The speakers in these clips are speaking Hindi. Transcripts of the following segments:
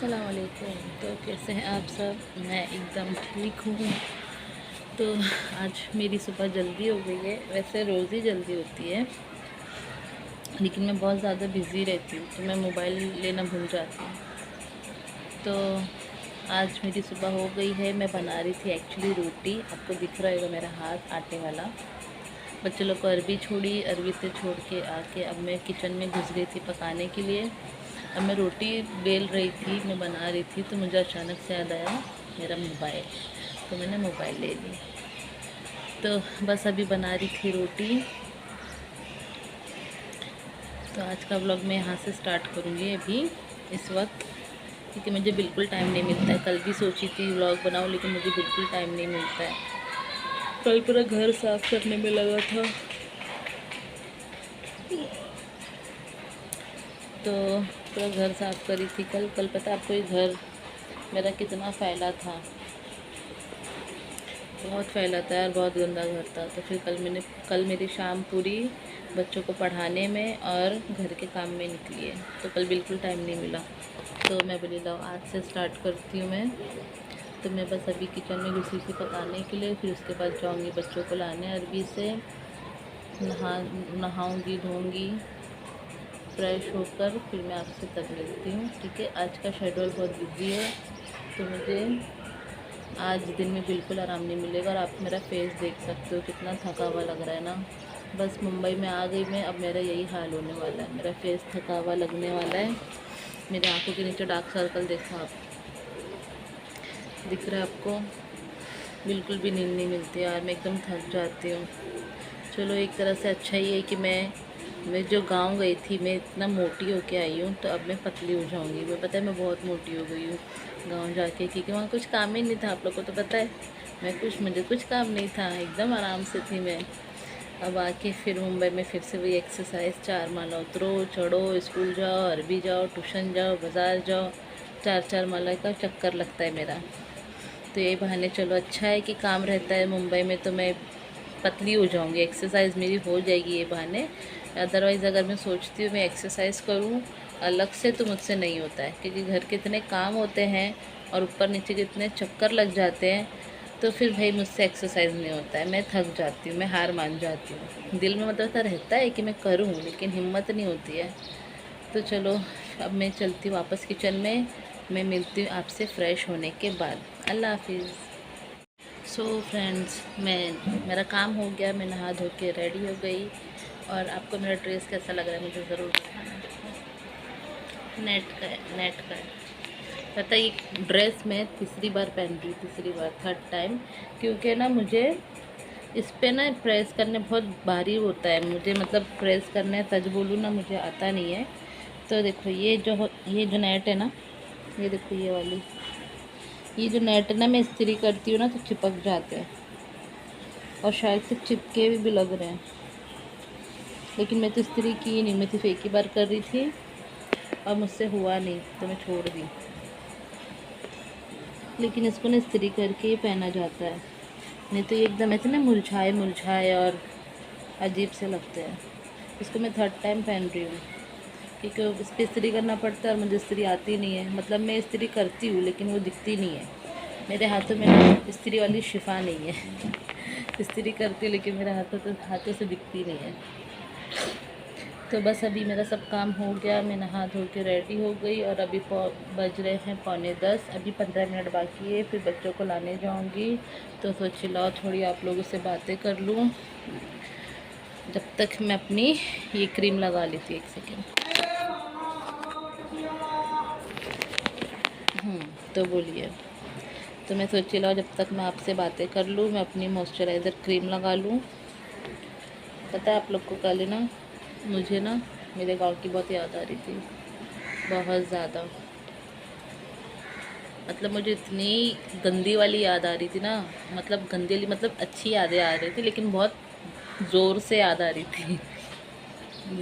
अस्सलाम वालेकुम। तो कैसे हैं आप सब? मैं एकदम ठीक हूँ। तो आज मेरी सुबह जल्दी हो गई है। वैसे रोज़ ही जल्दी होती है, लेकिन मैं बहुत ज़्यादा बिज़ी रहती हूँ तो मैं मोबाइल लेना भूल जाती हूँ। तो आज मेरी सुबह हो गई है। मैं बना रही थी एक्चुअली रोटी। आपको दिख रहा होगा मेरा हाथ आटे वाला। बच्चे लोग को अरबी छोड़ी, अरबी से छोड़ के आके अब मैं किचन में घुस गई थी पकाने के लिए। अब मैं रोटी बेल रही थी, मैं बना रही थी, तो मुझे अचानक से याद आया मेरा मोबाइल। तो मैंने मोबाइल ले ली। तो बस अभी बना रही थी रोटी। तो आज का व्लॉग मैं यहाँ से स्टार्ट करूँगी अभी इस वक्त, क्योंकि मुझे बिल्कुल टाइम नहीं मिलता है। कल भी सोची थी व्लॉग बनाऊँ, लेकिन मुझे बिल्कुल टाइम नहीं मिलता है। कल पूरा घर साफ़ करने में लगा था, तो पूरा घर साफ़ करी थी कल पता है आपको ये घर मेरा कितना फैला था, बहुत फैला था यार, बहुत गंदा घर था। तो फिर कल मेरी शाम पूरी बच्चों को पढ़ाने में और घर के काम में निकली है, तो कल बिल्कुल टाइम नहीं मिला। तो मैं बोली लाओ आज से स्टार्ट करती हूँ मैं। तो मैं बस अभी किचन में घुसी थी पकाने के लिए, फिर उसके बाद जाऊँगी बच्चों को लाने अरबी से, नहाऊँगी, धोऊँगी, फ्रेश होकर फिर मैं आपसे तब मिलती हूँ। ठीक है, आज का शेड्यूल बहुत बिजी है, तो मुझे आज दिन में बिल्कुल आराम नहीं मिलेगा। और आप मेरा फेस देख सकते हो कितना थका हुआ लग रहा है ना। बस मुंबई में आ गई मैं, अब मेरा यही हाल होने वाला है, मेरा फेस थका हुआ लगने वाला है। मेरे आंखों के नीचे डार्क सर्कल देखो आप, दिख रहा है आपको? बिल्कुल भी नींद नहीं मिलती यार, मैं एकदम थक जाती हूँ। चलो एक तरह से अच्छा ही है कि मैं जो गांव गई थी, मैं इतना मोटी होके आई हूँ, तो अब मैं पतली हो जाऊँगी। मैं पता है मैं बहुत मोटी हो गई हूँ गांव जाके, क्योंकि वहाँ कुछ काम ही नहीं था। आप लोग को तो पता है मुझे कुछ काम नहीं था, एकदम आराम से थी मैं। अब आके फिर मुंबई में फिर से वही एक्सरसाइज, 4 माला उतरो चढ़ो, स्कूल जाओ, अरबी जाओ, ट्यूशन जाओ, बाज़ार जाओ, 4 माला का चक्कर लगता है मेरा। तो यही बहाने चलो अच्छा है कि काम रहता है मुंबई में, तो मैं पतली हो जाऊंगी, एक्सरसाइज मेरी हो जाएगी ये बहाने। अदरवाइज़ अगर मैं सोचती हूँ मैं एक्सरसाइज करूँ अलग से, तो मुझसे नहीं होता है, क्योंकि घर के इतने काम होते हैं और ऊपर नीचे के इतने चक्कर लग जाते हैं, तो फिर भाई मुझसे एक्सरसाइज नहीं होता है। मैं थक जाती हूँ, मैं हार मान जाती हूँ। दिल में मतलब ऐसा रहता है कि मैं करूँ, लेकिन हिम्मत नहीं होती है। तो चलो अब मैं चलती हूँ वापस किचन में। मैं मिलती हूँ आपसे फ़्रेश होने के बाद। अल्लाह हाफिज़। सो फ्रेंड्स, मेरा काम हो गया, मैं नहा धो के रेडी हो गई। और आपको मेरा ड्रेस कैसा लग रहा है मुझे ज़रूर बताना। नेट का है। पता है ये ड्रेस मैं तीसरी बार पहन रही हूँ, तीसरी बार, थर्ड टाइम, क्योंकि ना मुझे इस पे ना प्रेस करने बहुत भारी होता है। मुझे मतलब प्रेस करने सच बोलूँ ना मुझे आता नहीं है। तो देखो ये जो नेट है ना, ये देखो ये जो नेट है ना, मैं इस्त्री करती हूँ ना तो चिपक जाते हैं, और शायद से चिपके भी लग रहे हैं। लेकिन मैं तो इस्त्री की नहीं, मैं सिर्फ एक ही बार कर रही थी और मुझसे हुआ नहीं, तो मैं छोड़ दी। लेकिन इसको ना इस्त्री करके ही पहना जाता है, नहीं तो ये एकदम ऐसे ना मुरझाए और अजीब से लगते हैं। इसको मैं थर्ड टाइम पहन रही हूँ, क्योंकि इस पर इस्त्री करना पड़ता है और मुझे इस्त्री आती नहीं है। मतलब मैं इस्त्री करती हूँ लेकिन वो दिखती नहीं है मेरे हाथों में ना, इस्त्री वाली शिफा नहीं है। इस्त्री करती हूँ लेकिन मेरे हाथों से दिखती नहीं है। तो बस अभी मेरा सब काम हो गया, मैं नहा धो के रेडी हो गई, और अभी बज रहे हैं 9:45। अभी 15 मिनट बाकी है, फिर बच्चों को लाने जाऊंगी। तो सोची लाओ थोड़ी आप लोगों से बातें कर लूँ, जब तक मैं अपनी ये क्रीम लगा लेती। एक सेकेंड। तो बोलिए। तो मैं सोची लाओ जब तक मैं आपसे बातें कर लूँ, मैं अपनी मॉइस्चराइज़र क्रीम लगा लूँ। पता है आप लोग को कल ना मुझे ना मेरे गांव की बहुत याद आ रही थी, बहुत ज़्यादा। मतलब मुझे इतनी गंदी वाली याद आ रही थी ना, मतलब गंदी वाली मतलब अच्छी यादें आ रही थी, लेकिन बहुत ज़ोर से याद आ रही थी।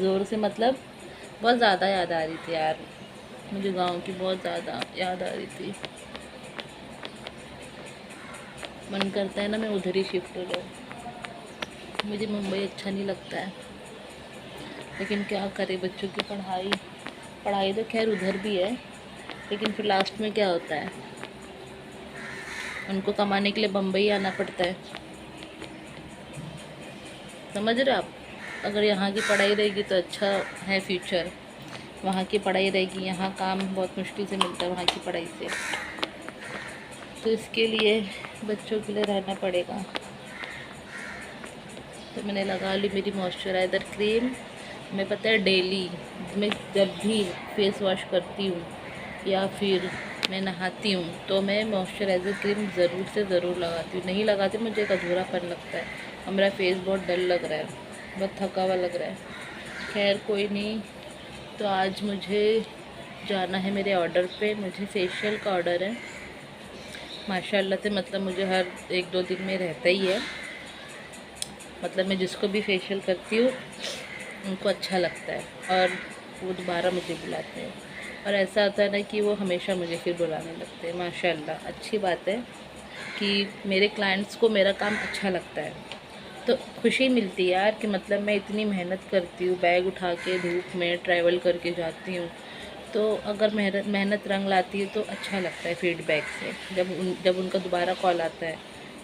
ज़ोर से मतलब बहुत ज़्यादा याद आ रही थी यार, मुझे गांव की बहुत ज़्यादा याद आ रही थी। मन करता है ना मैं उधर ही शिफ्ट हो जाऊँ। मुझे मुंबई अच्छा नहीं लगता है, लेकिन क्या करें, बच्चों की पढ़ाई तो खैर उधर भी है, लेकिन फिर लास्ट में क्या होता है, उनको कमाने के लिए बम्बई आना पड़ता है। समझ रहे आप? अगर यहाँ की पढ़ाई रहेगी तो अच्छा है फ्यूचर, वहाँ की पढ़ाई रहेगी, यहाँ काम बहुत मुश्किल से मिलता है वहाँ की पढ़ाई से, तो इसके लिए बच्चों के लिए रहना पड़ेगा। तो मैंने लगा ली मेरी मॉइस्चराइज़र क्रीम। मैं पता है डेली मैं जब भी फेस वॉश करती हूँ या फिर मैं नहाती हूँ तो मैं मॉइस्चराइज़र क्रीम ज़रूर से ज़रूर लगाती हूँ। नहीं लगाती मुझे एक अधूरापन लगता है और मेरा फेस बहुत डल लग रहा है, बहुत थका हुआ लग रहा है। खैर कोई नहीं। तो आज मुझे जाना है मेरे ऑर्डर पे, मुझे फेशियल का ऑर्डर है माशाल्लाह से, मतलब मुझे हर 1-2 दिन में रहता ही है। मतलब मैं जिसको भी फेशियल करती हूँ उनको अच्छा लगता है और वो दोबारा मुझे बुलाते हैं, और ऐसा होता है ना कि वो हमेशा मुझे फिर बुलाने लगते हैं। माशाल्लाह अच्छी बात है कि मेरे क्लाइंट्स को मेरा काम अच्छा लगता है, तो खुशी मिलती है यार कि मतलब मैं इतनी मेहनत करती हूँ, बैग उठा के धूप में ट्रैवल करके जाती हूँ, तो अगर मेहनत रंग लाती है तो अच्छा लगता है। फीडबैक से जब उनका दोबारा कॉल आता है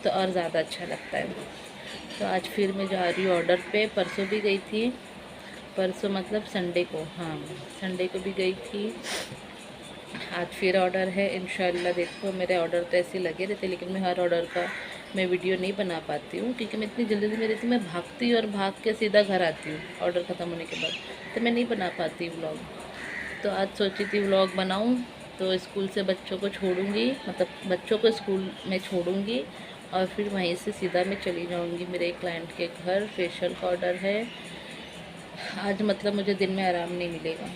तो और ज़्यादा अच्छा लगता है। तो आज फिर मैं जा रही हूँ ऑर्डर पे। परसों भी गई थी, परसों मतलब संडे को, हाँ संडे को भी गई थी। आज फिर ऑर्डर है इंशाल्लाह। देखो मेरे ऑर्डर तो ऐसे लगे रहते, लेकिन मैं हर ऑर्डर का मैं वीडियो नहीं बना पाती हूँ क्योंकि मैं इतनी जल्दी में रहती हूँ, मैं भागती हूँ और भाग के सीधा घर आती हूँ ऑर्डर ख़त्म होने के बाद, तो मैं नहीं बना पाती व्लॉग। तो आज सोची थी व्लॉग बनाऊँ, तो स्कूल से बच्चों को छोड़ूंगी, मतलब बच्चों को स्कूल में छोड़ूंगी और फिर वहीं से सीधा मैं चली जाऊंगी मेरे एक क्लाइंट के घर। फेशियल का ऑर्डर है आज, मतलब मुझे दिन में आराम नहीं मिलेगा।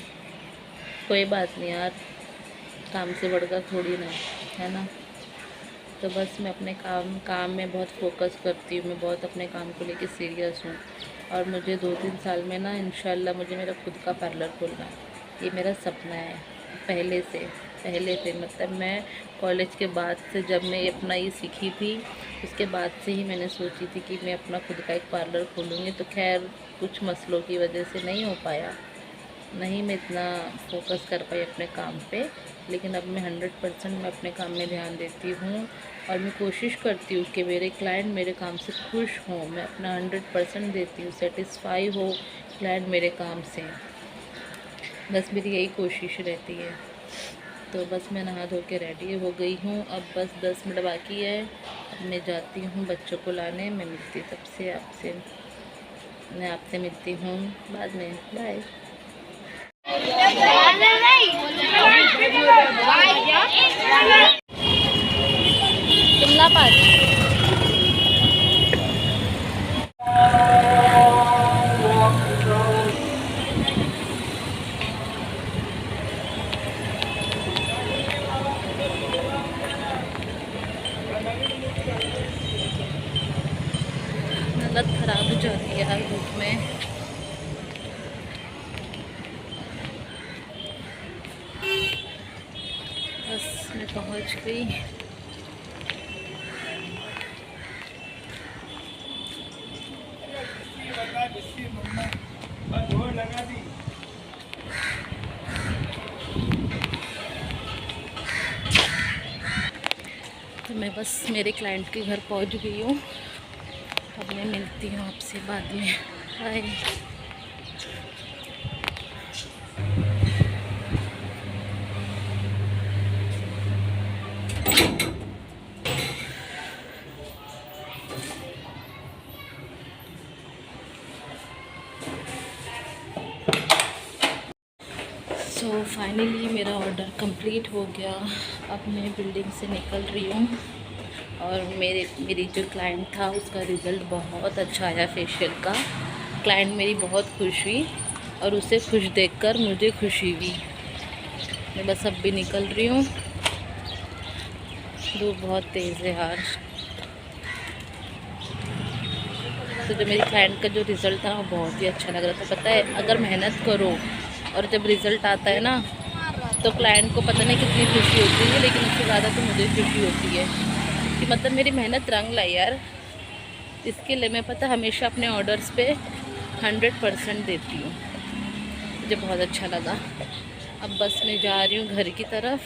कोई बात नहीं यार, काम से बढ़कर थोड़ी ना है ना। तो बस मैं अपने काम में बहुत फोकस करती हूँ, मैं बहुत अपने काम को लेके सीरियस हूँ, और मुझे 2-3 साल में ना इंशाल्लाह मुझे मेरा खुद का पार्लर खोलना है। ये मेरा सपना है पहले से मतलब मैं कॉलेज के बाद से जब मैं अपना ये सीखी थी उसके बाद से ही मैंने सोची थी कि मैं अपना खुद का एक पार्लर खोलूँगी। तो खैर कुछ मसलों की वजह से नहीं हो पाया, नहीं मैं इतना फोकस कर पाई अपने काम पे, लेकिन अब मैं 100% मैं अपने काम में ध्यान देती हूँ और मैं कोशिश करती हूँ कि मेरे क्लाइंट मेरे काम से खुश हों। मैं अपना 100% देती हूँ, सेटिस्फाई हो क्लाइंट मेरे काम से, बस मेरी यही कोशिश रहती है। तो बस मैं नहा धो के रेडी हो गई हूँ, अब बस 10 मिनट बाकी है, अब मैं जाती हूँ बच्चों को लाने। मैं आपसे मिलती हूँ बाद में, बाय। शिमला पास हालत ख़राब हो जाती है यार धूप में। बस मैं पहुंच गई। तो मैं बस मेरे क्लाइंट के घर पहुंच गई हूँ, अब मैं मिलती हूँ आपसे बाद में, बाय। सो फाइनली मेरा ऑर्डर कंप्लीट हो गया। अब मैं बिल्डिंग से निकल रही हूँ और मेरी जो क्लाइंट था उसका रिज़ल्ट बहुत अच्छा आया फेशियल का। क्लाइंट मेरी बहुत खुश हुई और उसे खुश देखकर मुझे खुशी हुई। मैं बस अब भी निकल रही हूँ, धूप बहुत तेज़ है यार। तो जो मेरी क्लाइंट का जो रिज़ल्ट था वो बहुत ही अच्छा लग रहा था। पता है अगर मेहनत करो और जब रिज़ल्ट आता है ना तो क्लाइंट को पता नहीं कितनी खुशी होती है, लेकिन उससे ज़्यादा तो मुझे खुशी होती है कि मतलब मेरी मेहनत रंग लाई यार। इसके लिए मैं पता हमेशा अपने ऑर्डर्स पे 100% देती हूँ, मुझे बहुत अच्छा लगा। अब बस में जा रही हूँ घर की तरफ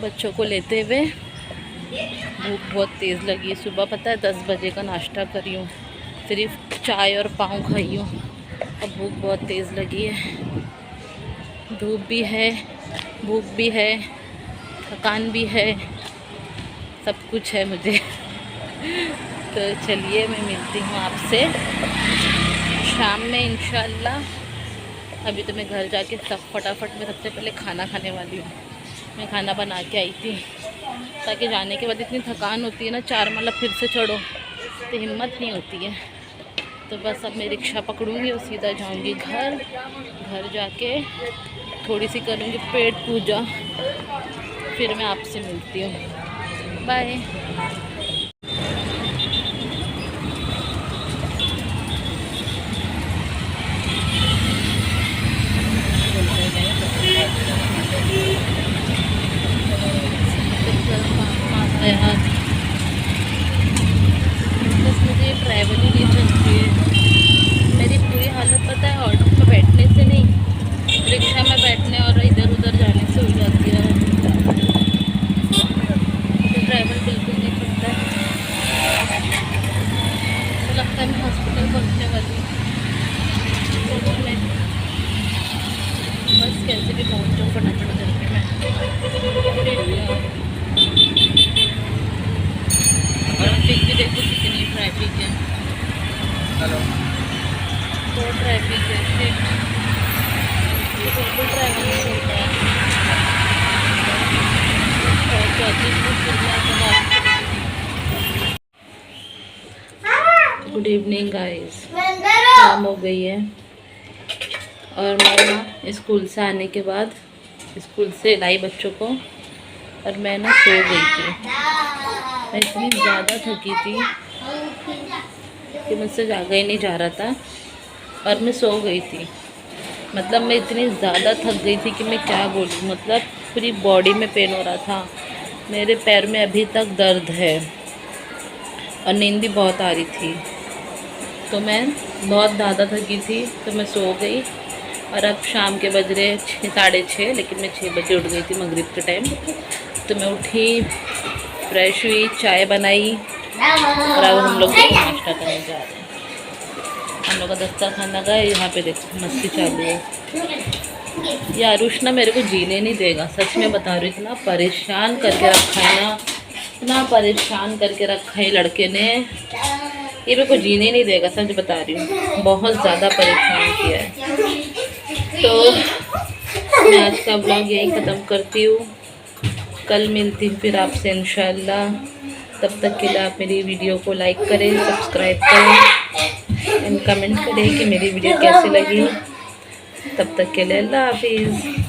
बच्चों को लेते हुए। भूख बहुत तेज़ लगी है। सुबह पता है 10 बजे का नाश्ता करी हूँ, सिर्फ चाय और पाव खाई हूँ। अब भूख बहुत तेज़ लगी है। धूप भी है, भूख भी है, थकान भी है, सब कुछ है मुझे। तो चलिए मैं मिलती हूँ आपसे शाम में इंशाल्लाह। अभी तो मैं घर जाके सब फटाफट में सबसे पहले खाना खाने वाली हूँ। मैं खाना बना के आई थी ताकि जाने के बाद इतनी थकान होती है ना, 4 माला फिर से चढ़ो तो हिम्मत नहीं होती है। तो बस अब मैं रिक्शा पकड़ूँगी और सीधा जाऊँगी घर। घर जाके थोड़ी सी करूँगी पेट पूजा, फिर मैं आपसे मिलती हूँ। बाय। यार बस मुझे ये ट्रैवल ही नहीं चलती है। मेरी पूरी हालत पता है ऑटो में बैठने से नहीं, रिक्शा में बैठने और इधर उधर जाने से हो जाती है। मुझे ट्रैवल बिल्कुल नहीं चलता है। तो लगता है मैं हॉस्पिटल पहुंचने वाली हूँ। तो मैं बस कैसे भी पहुँच जाऊँ फटाफट करके मैं। ट्रैफिक भी देखो कितनी ट्रैफिक है। हेलो, तो ट्रैफिक है, बिल्कुल ट्रैवल नहीं होता है। और 34 गुड इवनिंग गाइस, शाम हो गई है और मैं ना स्कूल से आने के बाद स्कूल से लाई बच्चों को और मैं ना सो गई थी। मैं इतनी ज़्यादा थकी थी कि मुझसे जागा ही नहीं जा रहा था और मैं सो गई थी। मतलब मैं इतनी ज़्यादा थक गई थी कि मैं क्या बोलूँ। मतलब पूरी बॉडी में पेन हो रहा था, मेरे पैर में अभी तक दर्द है और नींद भी बहुत आ रही थी। तो मैं बहुत ज़्यादा थकी थी तो मैं सो गई। और अब शाम के बज रहे 6 साढ़े 6, लेकिन मैं 6 बजे उठ गई थी मगरिब के टाइम। तो मैं उठी, फ्रेश हुई, चाय बनाई और अब हम लोग नाश्ता करने जा रहे हैं। हम लोग का दस्तरखाना गए, यहाँ पे देखो मस्ती चालू है। ये आरुष ना मेरे को जीने नहीं देगा, सच में बता रही हूँ। इतना परेशान करके रखा है ना, इतना परेशान करके रखा है लड़के ने, ये मेरे को जीने नहीं देगा, सच बता रही हूँ। बहुत ज़्यादा परेशान किया है। तो मैं आज का ब्लॉग यही ख़त्म करती हूँ। कल मिलती हूँ फिर आपसे इंशाल्लाह। तब तक के लिए आप मेरी वीडियो को लाइक करें, सब्सक्राइब करें एंड कमेंट करें कि मेरी वीडियो कैसी लगी। तब तक के लिए अल्लाह हाफिज़।